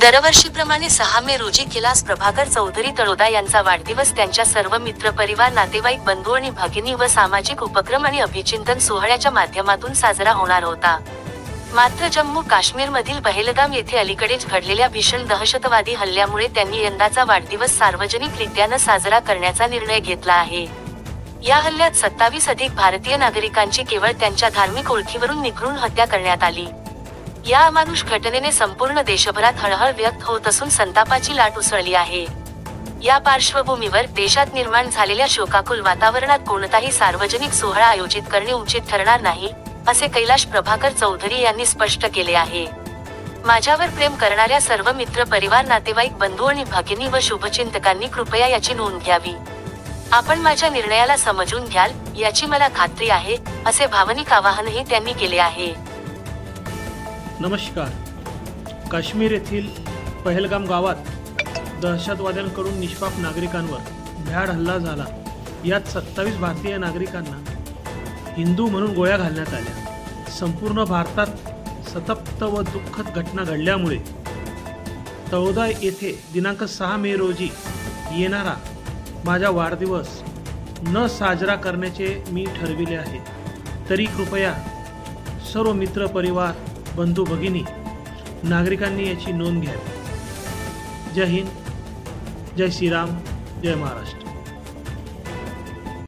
दरवर्षीप्रमाणे 6 मे रोजी कैलास प्रभाकर चौधरी तळोदा यांचा वाढदिवस त्यांच्या सर्व मित्रपरिवार, नातेवाईक, बंधू आणि भगिनी व सामाजिक उपक्रम आणि अभिचिंतन सोहळ्याच्या माध्यमातून साजरा होणार होता. मात्र जम्मू काश्मीरमधील पहलगाम येथे अलीकडेच घडलेल्या भीषण दहशतवादी हल्ल्यामुळे त्यांनी यंदाचा वाढदिवस सार्वजनिकरित्या न साजरा करण्याचा निर्णय घेतला आहे. या हल्ल्यात 27 अधिक भारतीय नागरिकांची केवळ त्यांच्या धार्मिक ओळखीवरून निखळून हत्या करण्यात आली. या अमानुष घटनेने संपूर्ण देशभरात हळहळ व्यक्त होत असून संतापाची लाट उसळली आहे. या पार्श्वभूमीवर देशात निर्माण झालेल्या शोकाकुल वातावरणात कोणताही सार्वजनिक सोहळा आयोजित करणे उचित ठरणार नाही, असे कैलाश प्रभाकर चौधरी यांनी स्पष्ट केले आहे. माझ्यावर प्रेम करणाऱ्या सर्व मित्र परिवार, नातेवाईक, बंधू आणि भगिनी व शुभचिंतकांनी कृपया याची नोंद घ्यावी. आपण माझ्या निर्णयाला समजून घ्याल याची मला खात्री आहे, असे भावनिक आवाहनही त्यांनी केले आहे. नमस्कार. काश्मीर येथील पहलगाम गावात दहशतवाद्यांकडून निष्पाप नागरिकांवर भ्याड हल्ला झाला. यात 27 भारतीय नागरिकांना हिंदू म्हणून गोळ्या घालण्यात आल्या. संपूर्ण भारतात संतप्त व दुःखद घटना घडल्यामुळे तळोदा येथे दिनांक 6 मे रोजी येणारा माझा वाढदिवस न साजरा करण्याचे मी ठरविले आहे. तरी कृपया सर्व मित्र परिवार, बंधू भगिनी, नागरिकांनी याची नोंद घ्यावी. जय हिंद, जय श्रीराम, जय महाराष्ट्र.